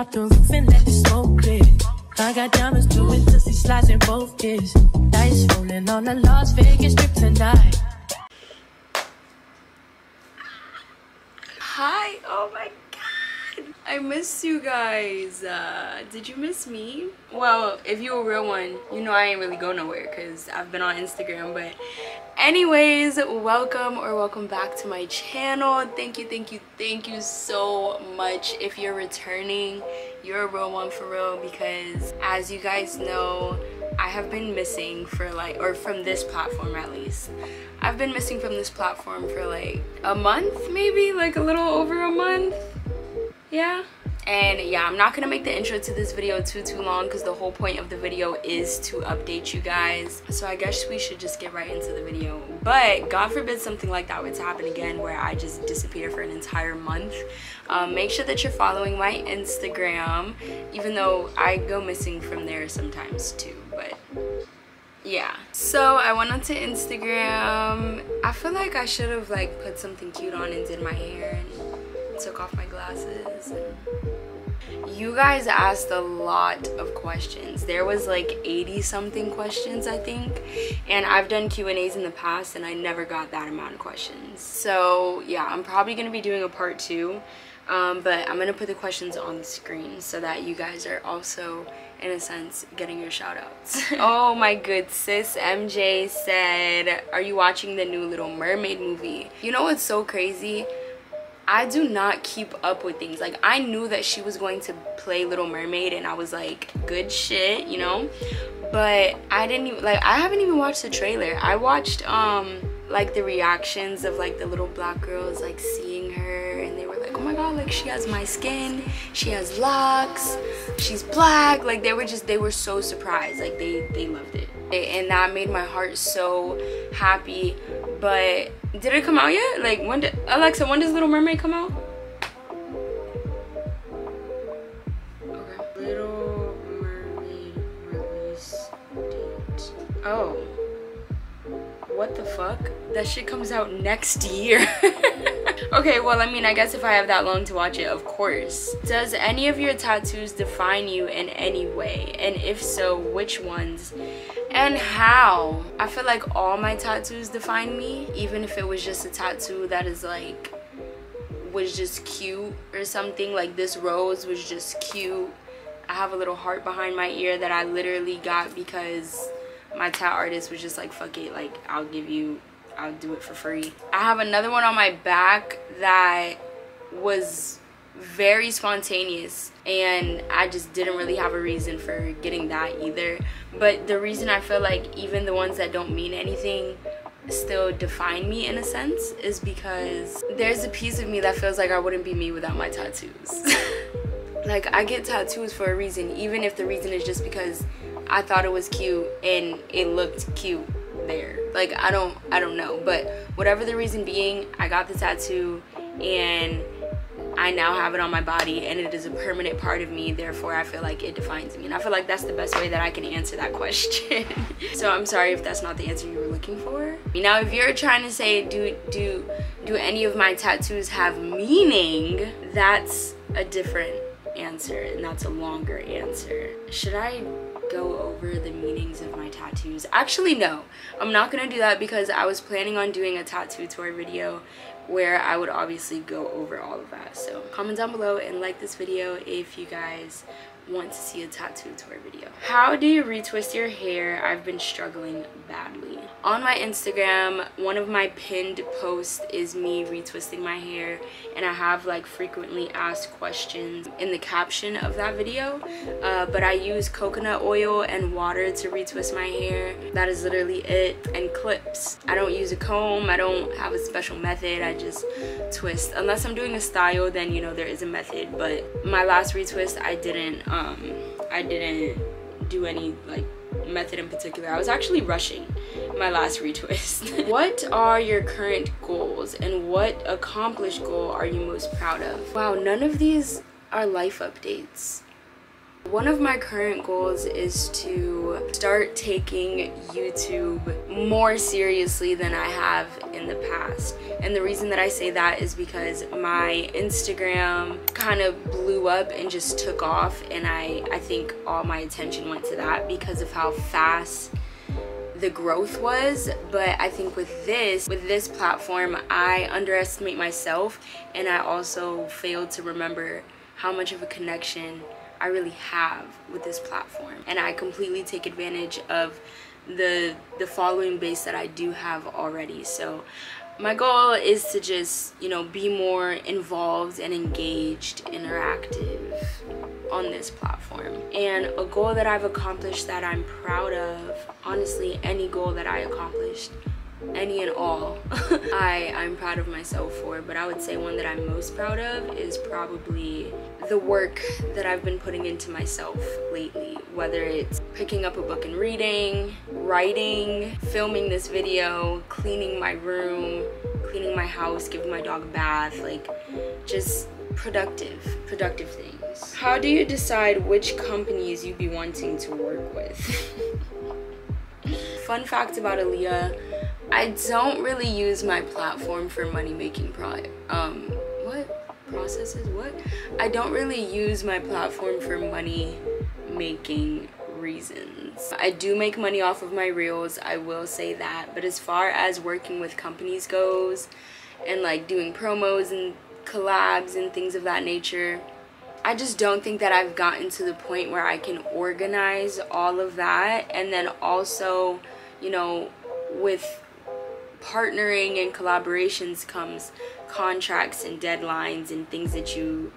Drop the roof and let the smoke clear. I got diamonds doing dusty slides in both gears. Dice rolling on the Las Vegas strip tonight. Hi, oh my god, I missed you guys. Did you miss me? Well, if you a real one, you know I ain't really go nowhere because I've been on Instagram. But anyways, welcome back to my channel. Thank you so much. If you're returning, you're a real one for real, because as you guys know, I have been missing for or from this platform at least. I've been missing from this platform for like a month, maybe like a little over a month. Yeah. And yeah, I'm not gonna make the intro to this video too long because the whole point of the video is to update you guys. So I guess we should just get right into the video. But God forbid something like that would happen again, where I just disappear for an entire month. Make sure that you're following my Instagram, even though I go missing from there sometimes too. But yeah, so I went onto Instagram. I feel like I should have like put something cute on and did my hair and took off my glasses. And you guys asked a lot of questions. There was like 80 something questions, I think, and I've done Q&As in the past and I never got that amount of questions. So yeah, I'm probably gonna be doing a part 2, but I'm gonna put the questions on the screen so that you guys are also, in a sense, getting your shout outs. Oh my good sis MJ said, are you watching the new Little Mermaid movie? You know what's so crazy? I do not keep up with things. Like, I knew that she was going to play Little Mermaid and I was like, good shit, you know? But I didn't even, like, I haven't even watched the trailer. I watched like the reactions of like the little black girls like seeing her, and they were like, oh my god, like she has my skin, she has locks, she's black. Like they were so surprised. Like they loved it, and that made my heart so happy. But did it come out yet? Like, Alexa, when does Little Mermaid come out? Okay. Little Mermaid release date. Oh, what the fuck? That shit comes out next year. Okay, well, I mean, I guess if I have that long to watch it, of course. Does any of your tattoos define you in any way? And if so, which ones? And how? I feel like all my tattoos define me, even if it was just a tattoo that is like, was just cute or something. Like this rose was just cute. I have a little heart behind my ear that I literally got because my tat artist was just like, fuck it, like I'll do it for free. I have another one on my back that was very spontaneous, and I just didn't really have a reason for getting that either. But the reason I feel like even the ones that don't mean anything still define me in a sense is because there's a piece of me that feels like I wouldn't be me without my tattoos. Like, I get tattoos for a reason, even if the reason is just because I thought it was cute and it looked cute there. Like, I don't know, but whatever the reason being, I got the tattoo and I now have it on my body and it is a permanent part of me. Therefore, I feel like it defines me, and I feel like that's the best way that I can answer that question. So I'm sorry if that's not the answer you were looking for. Now, if you're trying to say, do any of my tattoos have meaning, that's a different answer, and that's a longer answer. Should I go over the meanings of my tattoos? Actually, no, I'm not gonna do that because I was planning on doing a tattoo tour video where I would obviously go over all of that. So comment down below and like this video if you guys want to see a tattoo tour video. How do you retwist your hair? I've been struggling badly. On my Instagram, one of my pinned posts is me retwisting my hair, and I have like frequently asked questions in the caption of that video. But I use coconut oil and water to retwist my hair. That is literally it, and clips. I don't use a comb. I don't have a special method. I just twist. Unless I'm doing a style, then you know there is a method. But my last retwist, I didn't do any like method in particular. I was actually rushing my last retwist. What are your current goals, and what accomplished goal are you most proud of? Wow, none of these are life updates. One of my current goals is to start taking YouTube more seriously than I have in the past. And the reason that I say that is because my Instagram kind of blew up and just took off, and I think all my attention went to that because of how fast the growth was. But I think with this platform, I underestimate myself, and I also failed to remember how much of a connection I really have with this platform, and I completely take advantage of the following base that I do have already. So my goal is to just, you know, be more involved and engaged, interactive on this platform. And a goal that I've accomplished that I'm proud of, honestly, any goal that I accomplished, any and all, I'm proud of myself for, but I would say one that I'm most proud of is probably the work that I've been putting into myself lately, whether it's picking up a book and reading, writing, filming this video, cleaning my room, cleaning my house, giving my dog a bath, like just productive things. How do you decide which companies you'd be wanting to work with? Fun fact about Aaliyah, I don't really use my platform for money-making I don't really use my platform for money-making reasons. I do make money off of my reels, I will say that, but as far as working with companies goes and like doing promos and collabs and things of that nature, I just don't think that I've gotten to the point where I can organize all of that. And then also, you know, with partnering and collaborations comes contracts and deadlines and things that you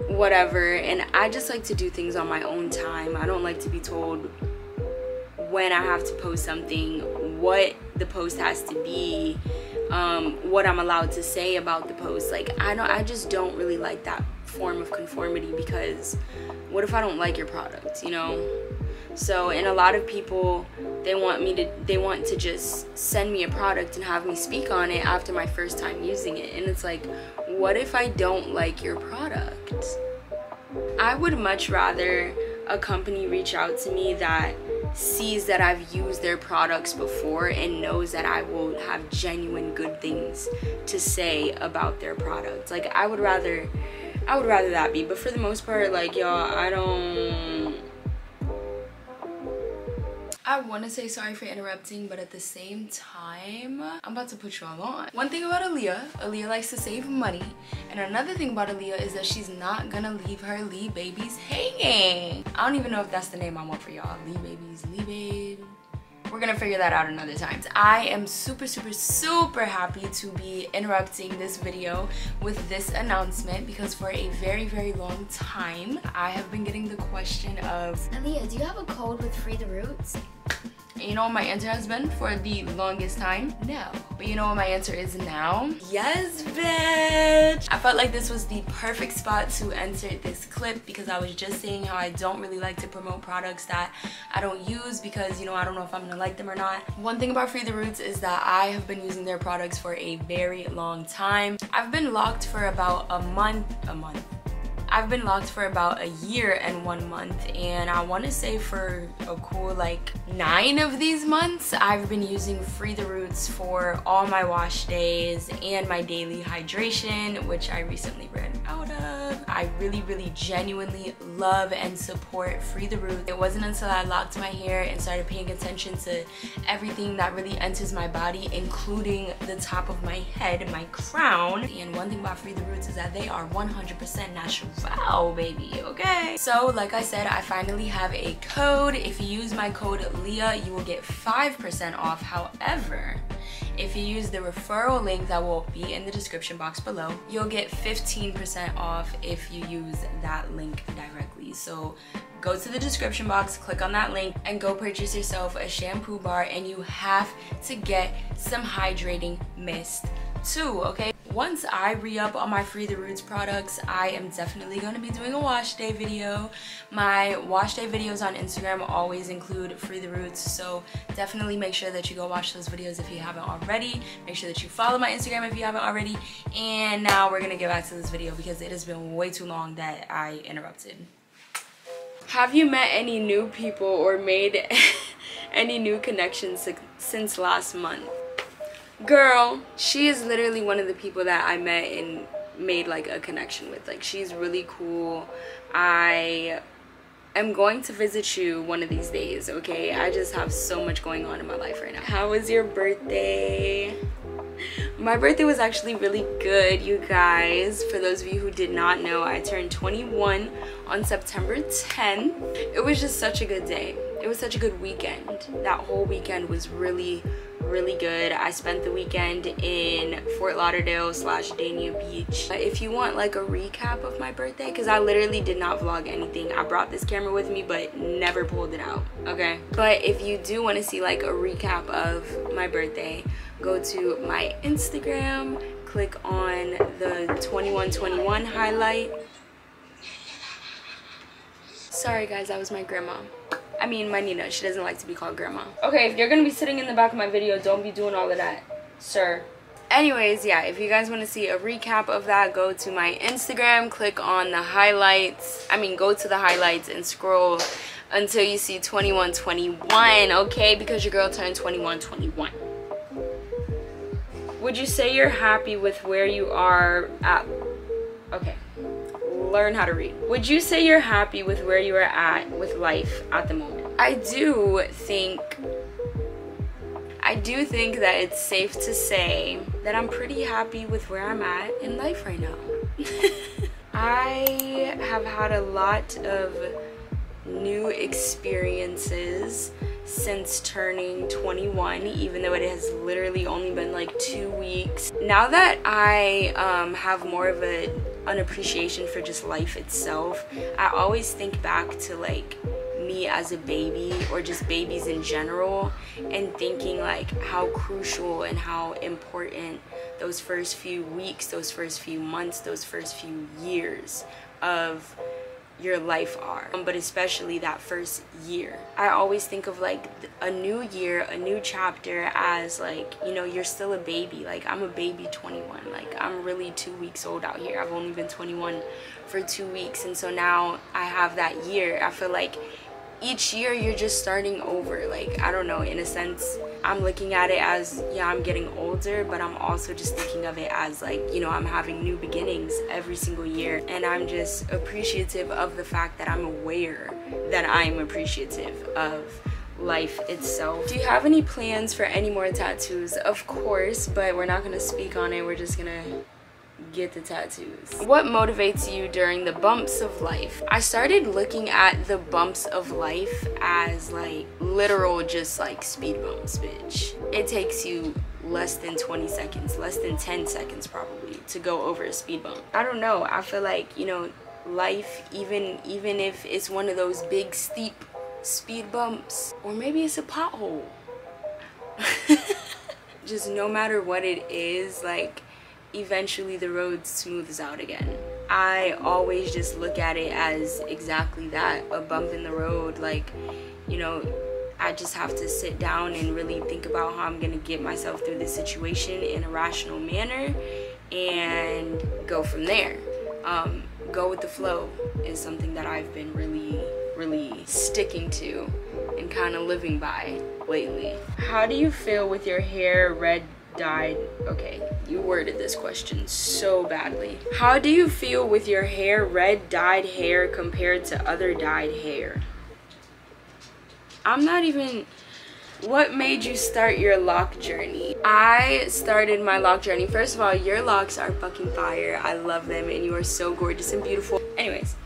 whatever, and I just like to do things on my own time. I don't like to be told when I have to post something, what the post has to be, what I'm allowed to say about the post. Like I just don't really like that form of conformity, because what if I don't like your product, you know? So, and a lot of people, they want to just send me a product and have me speak on it after my first time using it, and it's like, what if I don't like your product? I would much rather a company reach out to me that sees that I've used their products before and knows that I will have genuine good things to say about their products. Like I would rather that be. But for the most part, like, y'all, I want to say sorry for interrupting, but at the same time, I'm about to put y'all on. One thing about Aaliyah likes to save money, and another thing about Aaliyah is that she's not gonna leave her Lee babies hanging. I don't even know if that's the name I want for y'all. Lee babies, Lee babe. We're gonna figure that out another time. I am super happy to be interrupting this video with this announcement, because for a very long time I have been getting the question of, Aaliyah, do you have a code with Free the Roots? You know what my answer has been for the longest time? No. But you know what my answer is now? Yes, bitch! I felt like this was the perfect spot to enter this clip, because I was just saying how I don't really like to promote products that I don't use, because, you know, I don't know if I'm gonna like them or not. One thing about Free the Roots is that I have been using their products for a very long time. I've been locked for about a month. I've been locked for about a year and 1 month, and I want to say for a cool like 9 of these months I've been using Free the Roots for all my wash days and my daily hydration, which I recently ran out of. I really genuinely love and support Free the Roots. It wasn't until I locked my hair and started paying attention to everything that really enters my body, including the top of my head, my crown. And one thing about Free the Roots is that they are 100% natural. Wow, baby, okay? So like I said, I finally have a code. If you use my code Leah, you will get 5% off. However, if you use the referral link that will be in the description box below, you'll get 15% off if you use that link directly. So go to the description box, click on that link, and go purchase yourself a shampoo bar, and you have to get some hydrating mist too, okay? Once I re-up on my Free the Roots products, I am definitely going to be doing a wash day video. My wash day videos on Instagram always include Free the Roots, so definitely make sure that you go watch those videos if you haven't already. Make sure that you follow my Instagram if you haven't already. And now we're going to get back to this video, because it has been way too long that I interrupted. Have you met any new people or made any new connections since last month? Girl, she is literally one of the people that I met and made like a connection with. Like, she's really cool. I am going to visit you one of these days, okay? I just have so much going on in my life right now. How was your birthday? My birthday was actually really good, you guys. For those of you who did not know, I turned 21 on September 10th. It was just such a good day. It was such a good weekend. That whole weekend was really good. I spent the weekend in Fort Lauderdale / Dania Beach. If you want like a recap of my birthday, because I literally did not vlog anything. I brought this camera with me but never pulled it out, okay? But if you do want to see like a recap of my birthday, go to my Instagram, click on the 2121 highlight. Sorry guys, that was my grandma. I mean, my Nina. She doesn't like to be called grandma. Okay, if you're gonna be sitting in the back of my video, don't be doing all of that, sir. Anyways, yeah, if you guys want to see a recap of that, go to my Instagram, click on the highlights. I mean, go to the highlights and scroll until you see 2121, okay? Because your girl turned 2121. Would you say you're happy with where you are at? Okay. Learn how to read. Would you say you're happy with where you are at with life at the moment? I do think that it's safe to say that I'm pretty happy with where I'm at in life right now. I have had a lot of new experiences since turning 21, even though it has literally only been like 2 weeks. Now that I have more of an appreciation for just life itself, I always think back to like me as a baby, or just babies in general, and thinking like how crucial and how important those first few weeks, those first few months, those first few years of your life are, but especially that first year. I always think of like a new year, a new chapter as like, you know, you're still a baby. Like, I'm a baby 21. Like, I'm really 2 weeks old out here. I've only been 21 for 2 weeks, and so now I have that year. I feel like each year you're just starting over. Like, I don't know, in a sense, I'm looking at it as, yeah, I'm getting older, but I'm also just thinking of it as like, you know, I'm having new beginnings every single year, and I'm just appreciative of the fact that I'm aware that I'm appreciative of life itself. Do you have any plans for any more tattoos? Of course, but we're not gonna speak on it. We're just gonna get the tattoos. What motivates you during the bumps of life? I started looking at the bumps of life as like literal just like speed bumps, bitch. It takes you less than 20 seconds, less than 10 seconds probably, to go over a speed bump. I don't know, I feel like, you know, life, even if it's one of those big steep speed bumps, or maybe it's a pothole, just no matter what it is, like, eventually the road smooths out again. I always just look at it as exactly that, a bump in the road. Like, you know, I just have to sit down and really think about how I'm gonna get myself through this situation in a rational manner and go from there. Go with the flow is something that I've been really sticking to and kind of living by lately. How do you feel with your hair red dyed? Okay, you worded this question so badly. How do you feel with your hair red dyed hair compared to other dyed hair? I'm not even... What made you start your lock journey? I started my lock journey. First of all, your locks are fucking fire. I love them, and you are so gorgeous and beautiful. Anyways,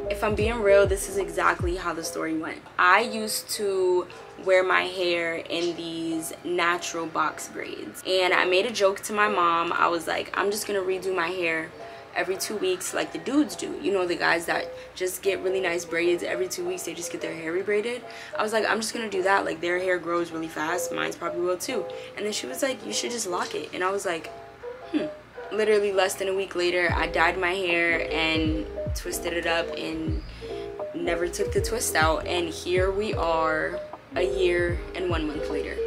if I'm being real, this is exactly how the story went. I used to wear my hair in these natural box braids, and I made a joke to my mom. I was like, I'm just gonna redo my hair every 2 weeks like the dudes do. You know, the guys that just get really nice braids every 2 weeks, they just get their hair rebraided. I was like, I'm just gonna do that. Like, their hair grows really fast, mine's probably will too. And then she was like, you should just lock it. And I was like, Literally less than a week later, I dyed my hair and twisted it up and never took the twist out, and here we are a year and 1 month later.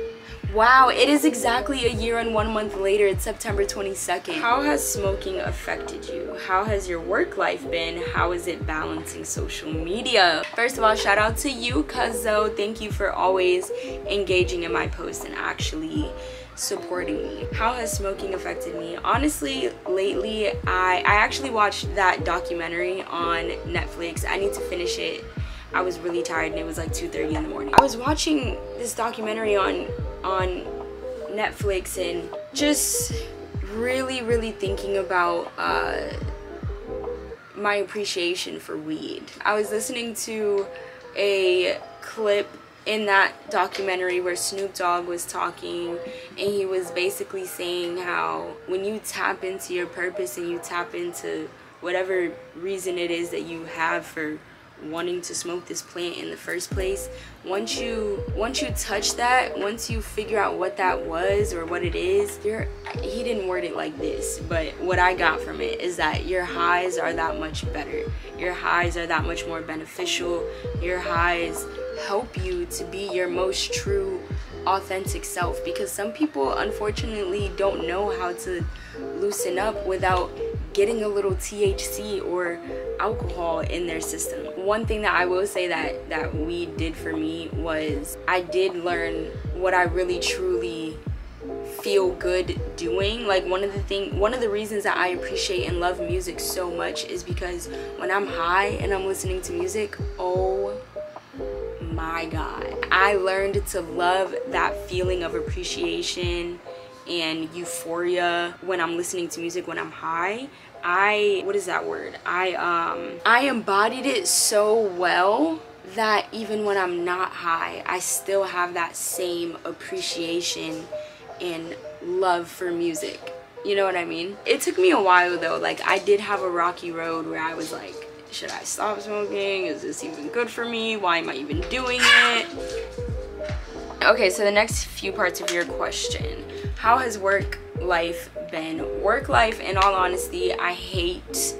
Wow, it is exactly a year and 1 month later. It's September 22nd. How has smoking affected you? How has your work life been? How is it balancing social media? First of all, shout out to you, Cuzzo. Thank you for always engaging in my posts and actually supporting me. How has smoking affected me? Honestly, lately, I actually watched that documentary on Netflix. I need to finish it. I was really tired and it was like 2:30 in the morning. I was watching this documentary on Netflix and just really thinking about my appreciation for weed. I was listening to a clip in that documentary where Snoop Dogg was talking, and he was basically saying how when you tap into your purpose and you tap into whatever reason it is that you have for wanting to smoke this plant in the first place, once you touch that, once you figure out what that was or what it is, he didn't word it like this, but what I got from it is that your highs are that much better. Your highs are that much more beneficial. Your highs help you to be your most true, authentic self, because some people unfortunately don't know how to loosen up without getting a little THC or alcohol in their system. One thing that I will say that weed did for me was I did learn what I really truly feel good doing. Like one of the reasons that I appreciate and love music so much is because when I'm high and I'm listening to music, oh my God, I learned to love that feeling of appreciation and euphoria when I'm listening to music when I'm high. What is that word? I embodied it so well that even when I'm not high, I still have that same appreciation and love for music. You know what I mean? It took me a while though. Like I did have a rocky road where I was like, should I stop smoking? Is this even good for me? Why am I even doing it? Okay, so the next few parts of your question. How has work life been? Work life, in all honesty, I hate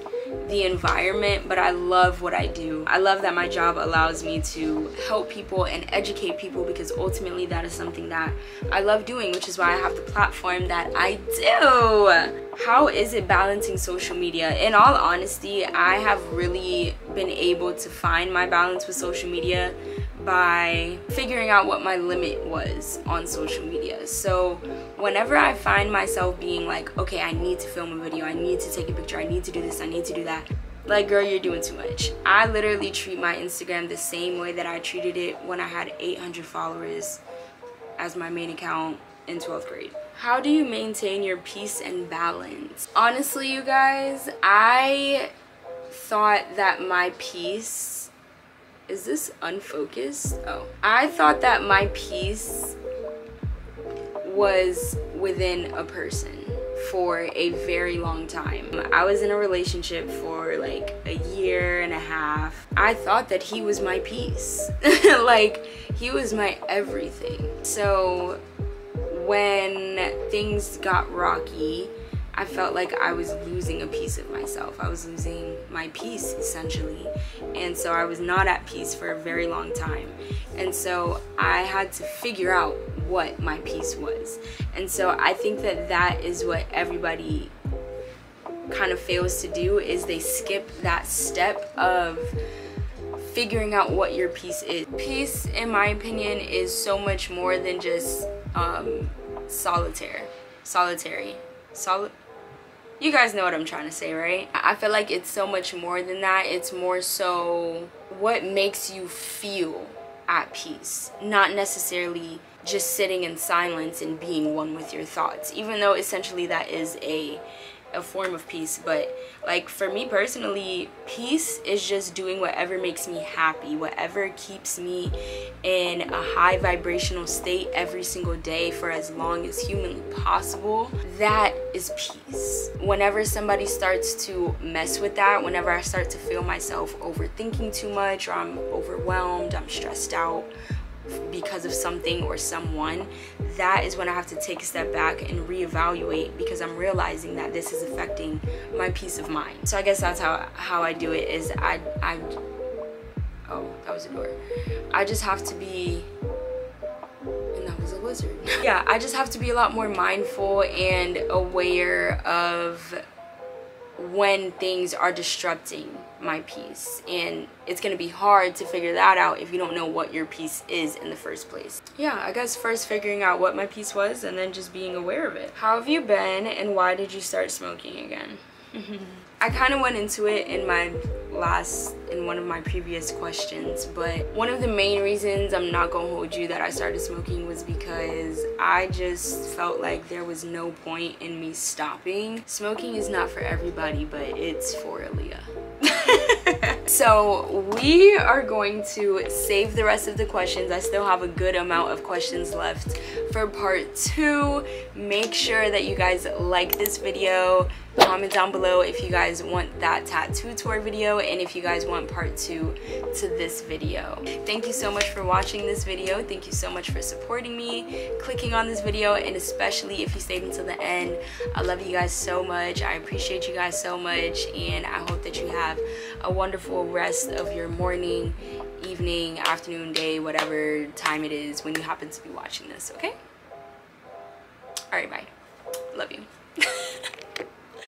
the environment, but I love what I do. I love that my job allows me to help people and educate people, because ultimately that is something that I love doing, which is why I have the platform that I do. How is it balancing social media? In all honesty, I have really been able to find my balance with social media by figuring out what my limit was on social media. So whenever I find myself being like, okay, I need to film a video, I need to take a picture, I need to do this, I need to do that, like, girl, you're doing too much. I literally treat my Instagram the same way that I treated it when I had 800 followers as my main account in 12th grade. How do you maintain your peace and balance? Honestly, you guys, I thought that my peace, is this unfocused? Oh, I thought that my peace was within a person for a very long time. I was in a relationship for like a year and a half. I thought that he was my peace. Like, he was my everything. So when things got rocky, I felt like I was losing a piece of myself. I was losing my peace, essentially. And so I was not at peace for a very long time. And so I had to figure out what my peace was. And so I think that that is what everybody kind of fails to do, is they skip that step of figuring out what your peace is. Peace, in my opinion, is so much more than just you guys know what I'm trying to say, right? I feel like it's so much more than that. It's more so what makes you feel at peace, not necessarily just sitting in silence and being one with your thoughts, even though essentially that is a form of peace. But like, for me personally, peace is just doing whatever makes me happy, whatever keeps me in a high vibrational state every single day for as long as humanly possible. That is peace. Whenever somebody starts to mess with that, whenever I start to feel myself overthinking too much, or I'm overwhelmed, I'm stressed out because of something or someone, that is when I have to take a step back and reevaluate, because I'm realizing that this is affecting my peace of mind. So I guess that's how I do it, is oh, that was a door. I just have to be And that was a lizard. Yeah, I just have to be a lot more mindful and aware of when things are disrupting my piece, and it's gonna be hard to figure that out if you don't know what your piece is in the first place. Yeah, I guess first figuring out what my piece was and then just being aware of it. How have you been, and why did you start smoking again? I kind of went into it in one of my previous questions, but one of the main reasons, I'm not gonna hold you, that I started smoking was because I just felt like there was no point in me stopping. Smoking is not for everybody, but it's for Aaliyah. So we are going to save the rest of the questions. I still have a good amount of questions left for part 2. Make sure that you guys like this video. Comment down below if you guys want that tattoo tour video, and if you guys want part 2 to this video. Thank you so much for watching this video. Thank you so much for supporting me, clicking on this video, and especially if you stayed until the end. I love you guys so much. I appreciate you guys so much, and I hope that you have a wonderful rest of your morning, evening, afternoon, day, whatever time it is when you happen to be watching this, okay? Alright, bye. Love you.